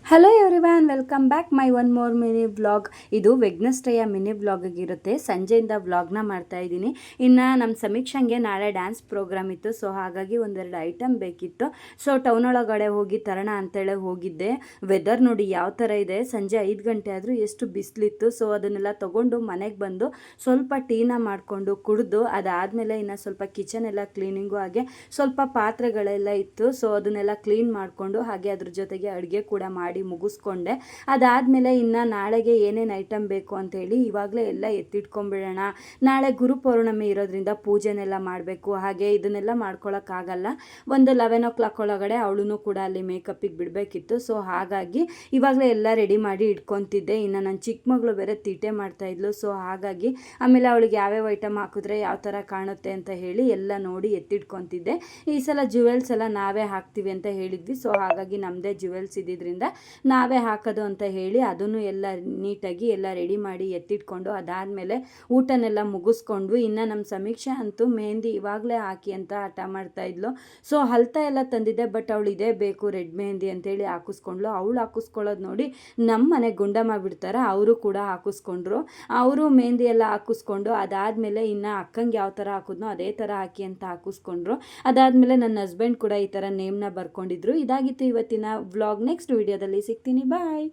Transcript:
Hello everyone, welcome back my one more mini vlog. ಇದು ವೆಡ್ನೆಸ್ಡೇಯ mini vlog ಆಗಿರುತ್ತೆ. ಸಂಜೆಯಿಂದ ವ್ಲಾಗ್ನ ಮಾಡ್ತಾ ಇದ್ದೀನಿ. ಇನ್ನು ನಮ್ಮ ಸಮೀಕ್ಷೆಗೆ ನಾಳೆ ಡ್ಯಾನ್ಸ್ ಪ್ರೋಗ್ರಾಮ್ ಇತ್ತು, ಸೊ ಹಾಗಾಗಿ ಒಂದೆರಡು ಐಟಮ್ ಬೇಕಿತ್ತು. ಸೊ ಟೌನ್ ಒಳಗಡೆ ಹೋಗಿ ತರೋಣ ಅಂತೇಳಿ ಹೋಗಿದ್ದೆ. ವೆದರ್ ನೋಡಿ ಯಾವ ಥರ ಇದೆ. ಸಂಜೆ 5 ಗಂಟೆ ಆದರೂ ಎಷ್ಟು ಬಿಸಿಲಿತ್ತು. ಸೊ ಅದನ್ನೆಲ್ಲ ತೊಗೊಂಡು ಮನೆಗೆ ಬಂದು ಸ್ವಲ್ಪ ಟೀನ ಮಾಡಿಕೊಂಡು ಕುಡಿದು, ಅದಾದಮೇಲೆ ಇನ್ನು ಸ್ವಲ್ಪ ಕಿಚನ್ ಎಲ್ಲ ಕ್ಲೀನಿಂಗು, ಹಾಗೆ ಸ್ವಲ್ಪ ಪಾತ್ರೆಗಳೆಲ್ಲ ಇತ್ತು. ಸೊ ಅದನ್ನೆಲ್ಲ ಕ್ಲೀನ್ ಮಾಡಿಕೊಂಡು ಹಾಗೆ ಅದ್ರ ಜೊತೆಗೆ ಅಡುಗೆ ಕೂಡ ಮಾಡಿ ಮುಗಿಸ್ಕೊಂಡೆ. ಅದಾದಮೇಲೆ ಇನ್ನು ನಾಳೆಗೆ ಏನೇನು ಐಟಮ್ ಬೇಕು ಅಂತೇಳಿ ಇವಾಗಲೇ ಎಲ್ಲ ಎತ್ತಿಟ್ಕೊಂಡ್ಬಿಡೋಣ. ನಾಳೆ ಗುರುಪೌರ್ಣಮಿ ಇರೋದ್ರಿಂದ ಪೂಜೆನೆಲ್ಲ ಮಾಡಬೇಕು. ಹಾಗೆ ಇದನ್ನೆಲ್ಲ ಮಾಡ್ಕೊಳಕ್ಕಾಗಲ್ಲ. ಒಂದು 11 o'clock ಒಳಗಡೆ ಅವಳು ಕೂಡ ಅಲ್ಲಿ ಮೇಕಪ್ಪಿಗೆ ಬಿಡಬೇಕಿತ್ತು. ಸೊ ಹಾಗಾಗಿ ಇವಾಗಲೇ ಎಲ್ಲ ರೆಡಿ ಮಾಡಿ ಇಟ್ಕೊತಿದ್ದೆ. ಇನ್ನು ನನ್ನ ಚಿಕ್ಕ ಮಗಳು ಬೇರೆ ತೀಟೆ ಮಾಡ್ತಾಯಿದ್ಲು. ಸೊ ಹಾಗಾಗಿ ಆಮೇಲೆ ಅವಳಿಗೆ ಯಾವ್ಯಾವ ಐಟಮ್ ಹಾಕಿದ್ರೆ ಯಾವ ಥರ ಕಾಣುತ್ತೆ ಅಂತ ಹೇಳಿ ಎಲ್ಲ ನೋಡಿ ಎತ್ತಿಟ್ಕೊತಿದ್ದೆ. ಈ ಸಲ ಜ್ಯುವೆಲ್ಸ್ ಎಲ್ಲ ನಾವೇ ಹಾಕ್ತೀವಿ ಅಂತ ಹೇಳಿದ್ವಿ. ಸೊ ಹಾಗಾಗಿ ನಮ್ಮದೇ ಜ್ಯುವೆಲ್ಸ್ ಇದ್ದಿದ್ದರಿಂದ ನಾವೇ ಹಾಕೋದು ಅಂತ ಹೇಳಿ ಅದನ್ನು ಎಲ್ಲ ನೀಟಾಗಿ ಎಲ್ಲ ರೆಡಿ ಮಾಡಿ ಎತ್ತಿಟ್ಕೊಂಡು, ಅದಾದಮೇಲೆ ಊಟನೆಲ್ಲ ಮುಗಿಸ್ಕೊಂಡ್ವಿ. ಇನ್ನು ನಮ್ಮ ಸಮೀಕ್ಷೆ ಅಂತೂ ಮೆಹಂದಿ ಇವಾಗಲೇ ಹಾಕಿ ಅಂತ ಹಠ ಮಾಡ್ತಾಯಿದ್ಲು. ಸೊ ಹಲ್ತಾ ಎಲ್ಲ ತಂದಿದ್ದೆ, ಬಟ್ ಅವಳು ಇದೇ ಬೇಕು ರೆಡ್ ಮೆಹಂದಿ ಅಂತೇಳಿ ಹಾಕಿಸ್ಕೊಂಡ್ಲು. ಅವಳು ಹಾಕಿಸ್ಕೊಳ್ಳೋದು ನೋಡಿ ನಮ್ಮ ಮನೆ ಗುಂಡಮ್ಮ ಬಿಡ್ತಾರೆ, ಅವರು ಕೂಡ ಹಾಕಿಸ್ಕೊಂಡ್ರು. ಅವರು ಮೆಹಂದಿ ಎಲ್ಲ ಹಾಕಿಸ್ಕೊಂಡು ಅದಾದಮೇಲೆ ಇನ್ನು ಅಕ್ಕಂಗೆ ಯಾವ ಥರ ಹಾಕಿದ್ನೋ ಅದೇ ಥರ ಹಾಕಿ ಅಂತ ಹಾಕಿಸ್ಕೊಂಡ್ರು. ಅದಾದಮೇಲೆ ನನ್ನ ಹಸ್ಬೆಂಡ್ ಕೂಡ ಈ ಥರ ನೇಮ್ನ ಬರ್ಕೊಂಡಿದ್ರು. ಇದಾಗಿತ್ತು ಇವತ್ತಿನ ವ್ಲಾಗ್. ನೆಕ್ಸ್ಟ್ ವಿಡಿಯೋದಲ್ಲಿ ಸಿಗ್ತೀನಿ. ಬಾಯ್.